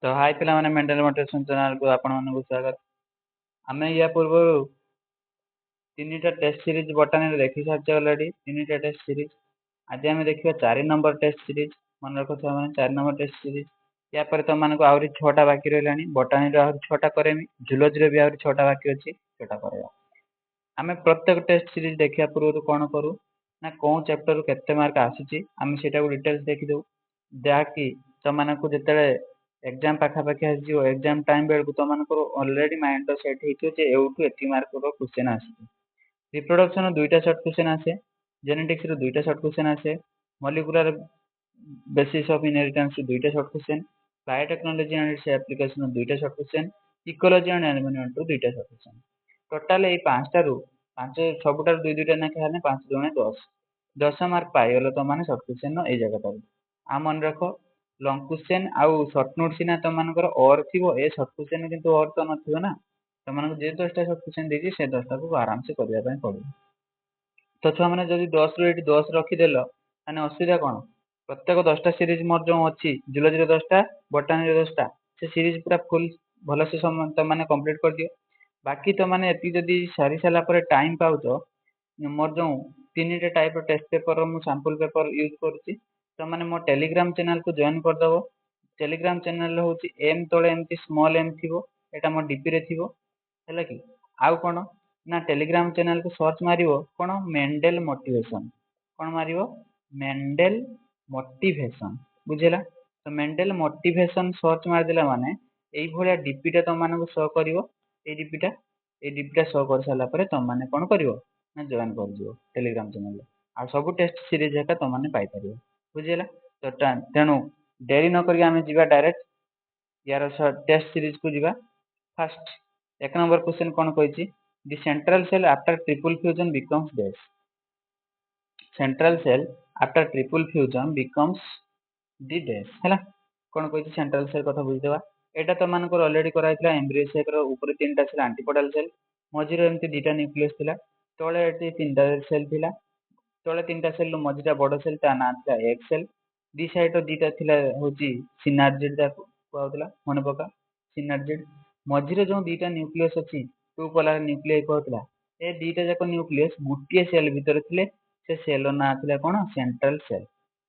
तो हाय पिलाମାନେ mental motivation ଚ୍ୟାନେଲକୁ ଆପଣମାନଙ୍କୁ ସ୍ୱାଗତ। ଆମେ ୟା ପୂର୍ବରୁ ତିନିଟା ଟେଷ୍ଟ ସିରିଜ ବଟାନୀରେ ଦେଖି ସାରିଛେ ଅଲରେଡି ତିନିଟା ଟେଷ୍ଟ ସିରିଜ। ଆଜି ଆମେ ଦେଖିବା 4 ନମ୍ବର ଟେଷ୍ଟ ସିରିଜ। ମନେ ରଖୁଥିବା ମାନେ 4 ନମ୍ବର ଟେଷ୍ଟ ସିରିଜ। ୟା ପରେ ତମମାନଙ୍କୁ ଆହୁରି 6ଟା ବାକି ରହିଲାଣି। ବଟାନୀରେ ଆହୁରି 6ଟା କରେମି, ଜୁଲୋଜିରେ ବି ଆହୁରି 6ଟା ବାକି ଅଛି, ସେଟା କରିବା। ଆମେ ପ୍ରତ୍ୟେକ ଟେଷ୍ଟ ସିରିଜ ଦେଖିବା ପୂର୍ବରୁ କ'ଣ କରୁ ନା କୋଉ ଚ୍ୟାପ୍ଟରରୁ କେତେ ମାର୍କ ଆସୁଛି ଆମେ ସେଟାକୁ ଡିଟେଲ୍ସ ଦେଖିଦେଉ, ଯାହାକି ତମମାନଙ୍କୁ ଯେତେବେଳେ एग्जाम पाखापाखि आसीଯିବ एग्जाम टाइम बेलକୁ ତମମାନଙ୍କର ऑलरेडी माइंड सेट ହେଇଥିବ ଯେ ଏଉଠୁ ଏତି ମାର୍କର क्वेश्चन ଆସିବ। रिप्रोडक्शन दुईटा शॉर्ट क्वेश्चन आसे, जेनेटिक्स रो दुईटा शॉर्ट क्वेश्चन आसे, मॉलिक्यूलर बेसिस ऑफ इनहेरिटेंस दुईटा short question, biotechnology and its application दुईटा short question, ecology and environment रो दुईटा शॉर्ट क्वेश्चन। टोटल ए पांचटा रो पांच सबटार दुई दुईटा ना खाने 5 दुणे 10 10 मार्क पाइगलो तो माने शॉर्ट क्वेश्चन नो ए जगह पर आ मन रखो लॉन्ग क्वेश्चन आउ शॉर्ट नोट सिना तमनकर और थिवो ए शॉर्ट क्वेश्चन किंतु और तो नथिवो ना तमनको जे 10टा शॉर्ट क्वेश्चन देजी से 10टा को आराम से करिया पय पड़ो। तो छुआ मैंने जदि 10 रो 10 रखिदेल माने असुविधा कौन, प्रत्येक 10टा सीरीज मोर जो अच्छी जूलॉजी 10टा बटानी 10टा से सीरीज पूरा फुल भल से मैंने कंप्लीट कर दियो। बाकी तो मैंने एति जदि सारी सारा पर टाइम पाउछ मोर जो 3टा टाइप टेस्ट पेपर मु सैंपल पेपर यूज करछि तो मैंने मो टेलीग्राम चैनल को जॉइन कर दबो। टेलीग्राम चैनल होची एम तळे एमती स्मॉल एम थिवो, एटा मो डीपी रे थिवो हैला कि आउ कोन ना टेलीग्राम चैनल को सर्च मारिवो कोन मेंडल मोटिवेशन, कोन मारिवो मेंडल मोटिवेशन बुझेला। तो मेंडल मोटिवेशन सर्च मार देला माने एई भलिया डीपीटा तम मानको शो करिवो। ए डीपीटा शो कर साला परे तम माने कोन करिवो ना जॉइन कर दियो टेलीग्राम चैनल आ सब टेस्ट सीरीज हेका तम माने पाई परिवो बुझेला। तो तेनु देरी न करी आमे जीवा डायरेक्ट यार टेस्ट सीरीज को जीवा। फर्स्ट एक नंबर क्वेश्चन कोन कहिछि the central cell after triple fusion becomes dash. Central cell after triple fusion becomes the dash हैला कोन कहिछि सेंट्रल सेल कथा बुझ देबा। एटा तो मानकर ऑलरेडी कराइतला एम्ब्रियो सेल रो ऊपर तीनटा सेल एंटीपोडल सेल मझिरो एमती दुटा न्यूक्लियस थिला, तळे एटी तीनटा सेल थिला, तळे तीनटा सेल रो मझिटा बड़ सेल ता ना थिला एग सेल, दी साइड दीटा थिला होची सिनार्जिड दा कहउतला मन पका सिनार्जिड, मझिरे जो दीटा न्यूक्लियस अछि टू पोलर न्यूक्लियस कहउतला ए दीटा जाको न्यूक्लियस गुटिए सेल भीतर थिले से सेल ना थिला कोन सेंट्रल सेल,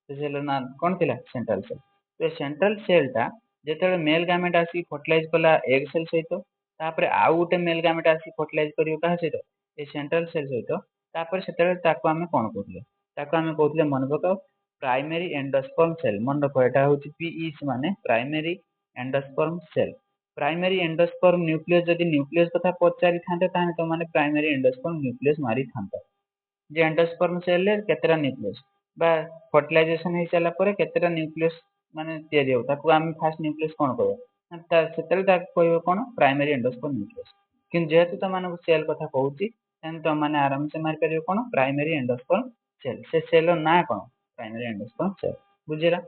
से सेल ना कोन थिला सेंट्रल सेल। तो सेंट्रल सेल ता जेतेले मेल गामेट आसी फर्टिलाइज कला एग सेल सहित तापरे आउ गोटे मेल गामेट आसी फर्टिलाइज करियो काहा सहित ए सेंट्रल सेल सहित तापरे सेतेले ताको आमे कोन कहउतले ताको आमे कहउतले मन पकाओ प्राइमरी एंडोस्पर्म सेल। मन रखो एटा होची पीईसी माने primary endosperm cell. Primary endosperm nucleus जदि न्यूक्लियस कथा पचारि थांते ताने तो माने प्राइमरी एंडोस्पर्म न्यूक्लियस मारी थांता जे एंडोस्पर्म सेल ले केतेरा न्यूक्लियस बा फर्टिलाइजेशन हे चला परे केतेरा न्यूक्लियस माने तयारी हो ताको आमे फर्स्ट न्यूक्लियस कोन कहबो ता सेतेले ता कहबो कोन प्राइमरी एंडोस्पर्म न्यूक्लियस। किन जेहेतु तो माने सेल कथा कहूची तने तो माने आराम से मार करियो कोन प्राइमरी एंडोस्पर्म सेल। से सेल ना कोन प्राइमरी एंडोस्पर्म सेल बुझिला।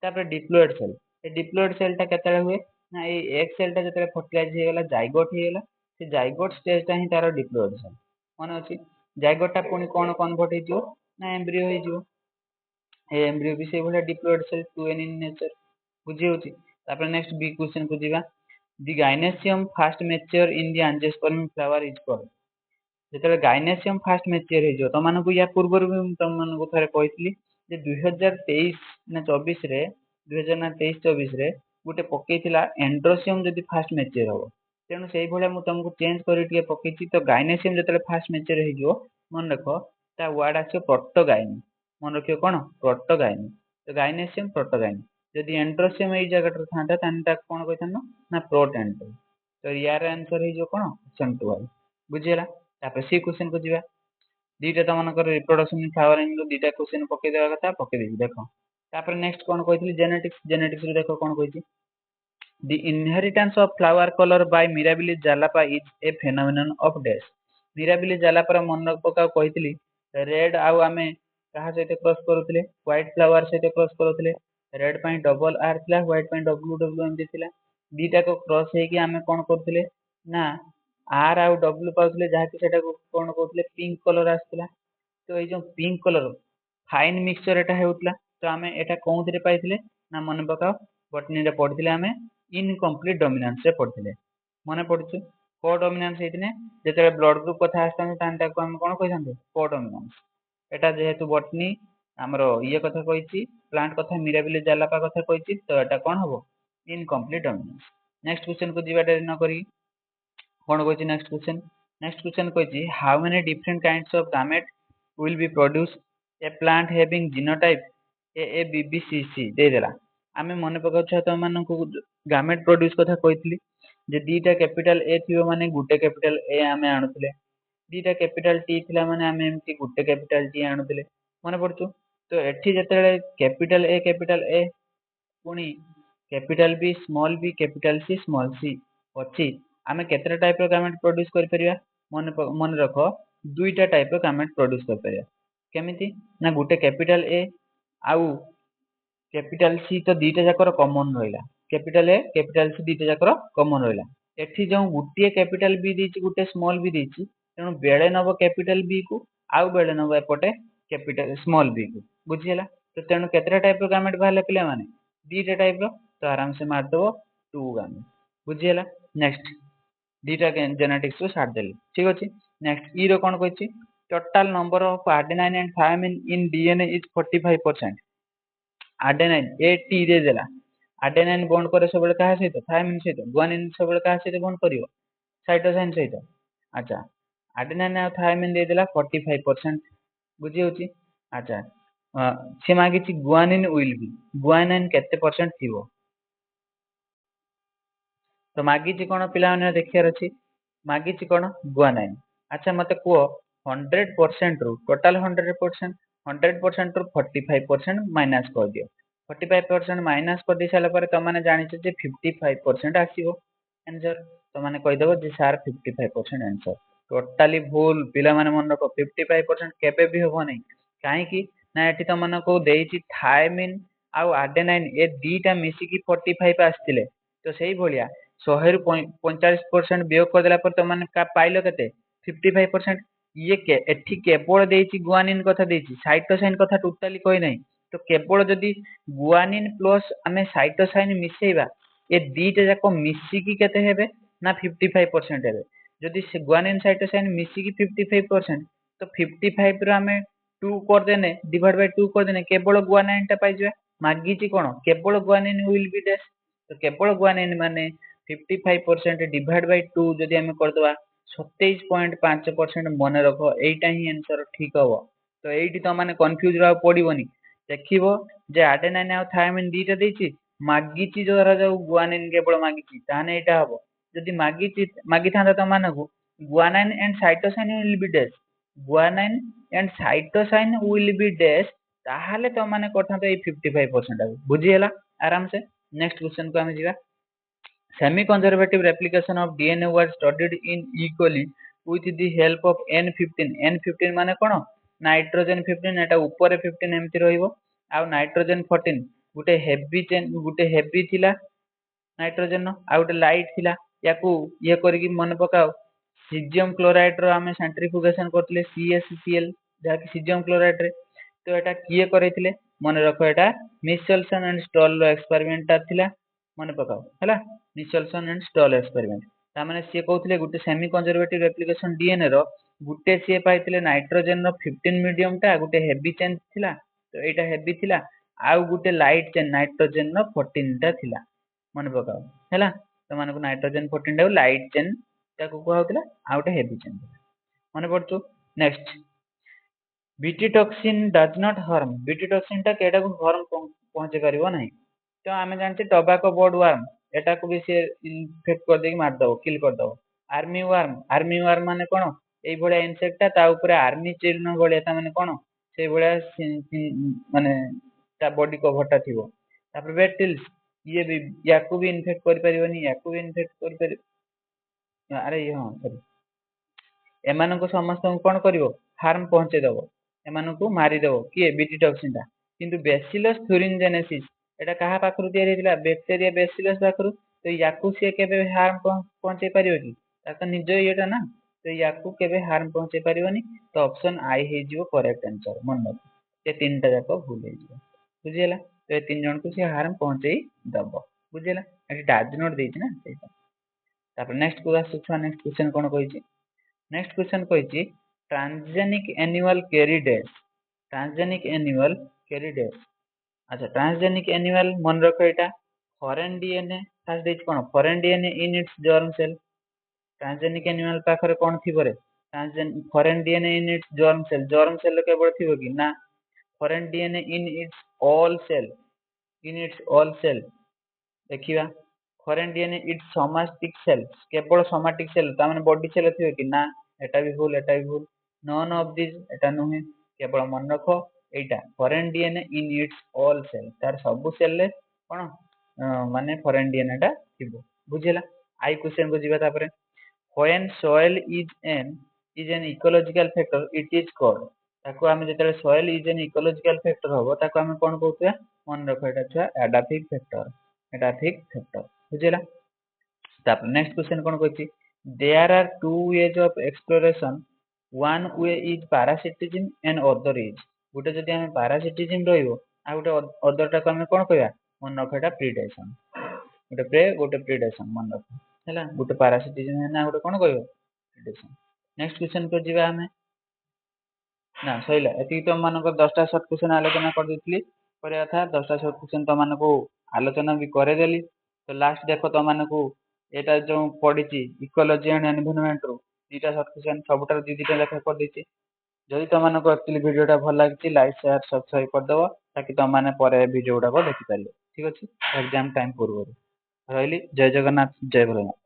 तापर डिप्लॉयड सेल ए डिप्लॉयड सेल ता केतेले हुए ना ए एक सेल ता जतरे फर्टिलाइज हे गेला जाइगोट हे गेला से जाइगोट स्टेज ता ही तारो डिप्लॉयड सेल मन अछि। जाइगोट ता पुनी कोन कन्वर्ट हे जिवो ना एम्ब्रियो हे जिवो, ए एम्ब्रियो भी से भले diploid cell two n in nature बुझि होछि। तापर नेक्स्ट बी क्वेश्चन को जीवा the gynoecium fast mature in the angiosperm flower is called. जेतेले गायनेसियम फास्ट मैच्योर हे जो तमनको या पूर्व भी तमनको थरे कहितली जे 2023 ना 24 रे 2023-24 रे गोटे पकेइथिला एंड्रोसियम जदि फास्ट मैच्योर हो तेणु से भले मु तुमको चेंज करी टिके पकेइछि। तो गायनेसियम जेतेले फास्ट मैच्योर हे जो मन रखो ता वर्ड आछो प्रोटोगाइन, मन रखियो कोन प्रोटोगाइन। तो गायनेसियम प्रोटोगाइन जदि एंड्रोसियम एई जगह थांता तान ता कोन कहिथानो ना प्रोटेंटो। तो यार आंसर हे जो कोन ऑप्शन 12 बुझिला। तापर सी क्वेश्चन को जीवा दीटा तमनकर रिप्रोडक्शन फ्लावरिंग रो दीटा क्वेश्चन पके देबा कथा पके देबी देखो। तापर नेक्स्ट कोन कहितली जेनेटिक्स, जेनेटिक्स रो देखो कोन कहिछि the inheritance of flower colour by Mirabilis jalapa is a phenomenon of dash. Mirabilis jalapa मन पका कहितली रेड आउ आमे कहा सहित क्रॉस करूतले व्हाइट फ्लावर सहित क्रॉस करूतले, रेड पई डबल आर थिला व्हाइट पई डब्ल्यू डब्ल्यू एमती थिला, दीटा को क्रॉस हेकी आमे कोन करथले ना आर आउ डब्ल्यू पाउतले जहाकी सेटा को कोन कहतले पिंक कलर आस्थिला। तो ए जो पिंक कलर फाइन मिक्सचर एटा हेउतला तो आमे एटा कोउथिरे पाइथिले ना मन पकाओ बटनी रे पढथिले आमे इनकम्प्लीट डोमिनेंस रे पढ़थिले मने पड़ुछु को डोमिनेंस हेतिने जेते ब्लड ग्रुप कथा आस्तान तान ताको हम कोन कहिसंते को डोमिनेंस एटा जेहेतु बॉटनी हमरो ये कथा कहिछि प्लांट कथा मिराबिली जालापा कथा कहिछि तो एटा कोन हबो इनकम्प्लीट डोमिनेंस नेक्स्ट क्वेश्चन को जीवा डेरी न करी कोन कहिछि नेक्स्ट क्वेश्चन कहिछि how many different kinds of gamete will be produced a plant having genotype AABBCC दे देला आमे मने पकाउछ त मानकु गामेट प्रोड्यूस कथा कहितली जे दीटा कैपिटल ए थिबो माने गुटे कैपिटल ए आमे आनुतले दीटा कैपिटल टी थिला माने आमे एमती गुटे कैपिटल टी आनुतले मने पड़छु तो एठी जतेले कैपिटल ए पुनी capital B capital C small C अछि आमे केतरा टाइप रो गामेट प्रोड्यूस करि परिया मन रखो दुईटा टाइप रो गामेट प्रोड्यूस कर परिया केमिति ना गुटे कैपिटल ए आउ कैपिटल सी तो दीटा जाकर कॉमन रहिला कैपिटल ए कैपिटल सी दीटा जाकर कॉमन रहिला एठी जो गुटिए कैपिटल बी देछि गुटे स्मॉल बी देछि तेनु बेले नबो कैपिटल बी को आउ बेले नबो एपटे कैपिटल स्मॉल बी को बुझियला तो तेनु केतरा टाइप रो गामेट बाहले पिला माने दीटा टाइप रो तो आराम से मार दबो टू गामेट बुझियला नेक्स्ट दीटा जेनेटिक्स को छाड़ देली ठीक अछि नेक्स्ट ई रो कोन कहछि total number of arginine and thymine in DNA is 45% arginine A T दे देला आर्जिनाइन बॉन्ड करे सबले कहा सहित थायमिन सहित गुआनिन सबले कहा सहित बॉन्ड करिवो साइटोसिन सहित अच्छा आर्जिनाइन आ थायमिन दे देला 45% बुझी होची अच्छा से मागिछि गुआनिन विल बी गुआनिन केते परसेंट थिवो तो मागिछि कोन पिला माने देखियार अछि मागिछि कोन गुआनाइन अच्छा मते को 100% रु टोटल 100% 100% रु 45% माइनस कर दियो 45% माइनस कर दी साला पर त माने जानि छ जे 55% आसीबो आंसर तो माने कहि देबो जे सर 55% आंसर टोटली भूल पिला माने मन रखो 55% केबे भी होबो नै काहे कि ना एठी त मन को देइछि थायमिन आउ आर्जिनाइन ए दीटा मिसी की 45 आस्तिले तो सेही भलिया 100 रु 45% वियोग कर देला पर त माने का पाइलो केते 55% ये के एठी केवल देइछि गुआनिन कथा देइछि साइटोसाइन कथा टोटली कहि नै तो केवल जदि गुआनिन प्लस आमे साइटोसाइन मिसेइबा ए दीटा जाको मिसी की केते हेबे ना 55% हेबे जदि से गुआनिन साइटोसाइन मिसी की 55% तो 55 रो आमे 2 कर देने डिवाइड बाय 2 कर देने केवल गुआनिन टा पाइ जबे मागिछि कोन केवल गुआनिन विल बी डेस तो केवल गुआनिन माने 55% डिवाइड बाय 2 जदि आमे कर दवा 27.5% मन रखो एटा ही आंसर ठीक हबो तो एठी त माने कंफ्यूज रहा पड़िबोनी देखिबो जे आर्जिनाइन आ थायमिन दीटा देछि मागिछि जोरा जाऊ गुआनिन केवल मागिछि ताने एटा हबो जदि मागिछि मागि थांदा त मानगु guanine and cytosine will be dash guanine and cytosine will be dash ताहाले त माने करथांत ए 55% आ बुझियला आराम से नेक्स्ट क्वेश्चन को हम जिवा semi-conservative replication of DNA was studied in E. coli with the help of N15 N15 माने कोन नाइट्रोजन 15 एटा ऊपर 15 एमति रहइबो आ नाइट्रोजन 14 गुटे हेवी चेन गुटे हेवी थिला नाइट्रोजन आ गुटे लाइट थिला याकू ये करी कि मन पकाओ सीजियम क्लोराइड रो हमें सेंट्रीफ्यूगेशन करथिले CaCl जाकि सीजियम क्लोराइड रे तो एटा किए करैथिले मन रखो एटा मिचेल्सन एंड स्टॉल रो एक्सपेरिमेंट थिला मन पकाओ हला मिचेल्सन एंड स्टॉल एक्सपेरिमेंट ता माने से कहउथिले गुटे सेमी कंजर्वेटिव रेप्लिकेशन डीएनए रो गुटे से पाइथिले नाइट्रोजन रो 15 मीडियम ता गुटे हेवी चेन थिला तो एटा हेवी थिला आ गुटे लाइट चेन नाइट्रोजन रो 14 ता थिला मन पकाओ हला तो माने को नाइट्रोजन 14 टा लाइट चेन ताको कहउथिला आ गुटे हेवी चेन मन पड़छु next Bt toxin does not harm Bt toxin ता केडा को हार्म पहुंचे परिबो नाही तो आमे जानते टोबैको बोर्ड वर्म एटा को भी से इन्फेक्ट कर देकी मार दो किल कर दो आर्मी वर्म माने कोन एई भलिया इनसेक्ट ता ऊपर आर्मी चिन्ह भलिया ता माने कोन से भलिया माने ता बॉडी कवर ता थिबो तापर बेटिल्स ये भी याकू भी इन्फेक्ट कर परिबोनी याकू भी इन्फेक्ट कर परिबो अरे हां सॉरी एमानको समस्त कोन करिवो हार्म पहुंचे दबो एमानको मारी दबो किए बीटी टॉक्सिन ता किंतु बेसिलस थुरिनजेनेसिस एटा कहा पाखरु तयारी हेतिला बैक्टीरिया बेसिलस पाखरु तो याकू से केबे हार्म पहुंचे परियो कि ता निज एटा ना तो याकू केबे हार्म पहुंचे परियोनी तो ऑप्शन आई हे जिवो करेक्ट आंसर मन रख ये तीनटा जाको भूल हे जिवो बुझियला तो ये तीन जन को से हार्म पहुंचे दबो बुझेला एटी डाज नॉट देछि ना सेटा तापर नेक्स्ट को आसुछा नेक्स्ट क्वेश्चन कोन कहिछि नेक्स्ट क्वेश्चन कहिछि transgenic animal carries transgenic animal carries अच्छा ट्रांसजेनिक एनुअल मन रखो एटा फॉरेन डीएनए फर्स्ट देछि कोन foreign DNA in its germ cell transgenic animal पाखरे कोन थिबो रे transgene foreign DNA in its germ cell केवल थिबो कि ना foreign DNA in its all cell देखिबा foreign DNA its somatic cell केवल सोमाटिक सेल ता माने बॉडी सेल थिबो कि ना एटा भी भूल नन ऑफ दिस एटा नुहे केवल मन रखो एटा foreign DNA in its all cell तार सब सेल ले कोन माने फॉरेन डीएनए टा थिबो बुझिला आई क्वेश्चन को जिबा तापरे when soil is an ecological factor it is called ताको आमे जेतले soil is an ecological factor होबो ताको आमे कोन कहउतबा मन रखो एटा छुआ एडाफिक फैक्टर बुझिला तापर नेक्स्ट क्वेश्चन कोन कहछि there are two ways of exploration one way is parasitism and other is गुटे जदि आमे पैरासिटिज्म रहइबो आ गुटे अदर टा को आमे कोन कहया मन रखो एटा प्रीडेशन गुटे प्रे गुटे प्रीडेशन मन रखो हैला गुटे पैरासिटिज्म है ना गुटे कोन कहयो प्रीडेशन नेक्स्ट क्वेश्चन को जिबा आमे ना सइला एति तो मानको 10 टा शॉर्ट क्वेश्चन आलोचना कर दितली करे था 10 टा शॉर्ट क्वेश्चन तो मानको आलोचना भी करे देली तो लास्ट देखो तो मानको एटा जो पडिची इकोलॉजी एंड एनवायरनमेंट रो दीटा शॉर्ट क्वेश्चन सबटा दीटा लेखा कर देची जदि तो मानको एक्चुअली वीडियोटा भल लागिची लाइक शेयर सब्सक्राइब कर दबो ताकि तो माने परे वीडियोटा को देखि पाले ठीक अछि एग्जाम टाइम पूर्व रहिली जय जगन्नाथ जय भोलेनाथ।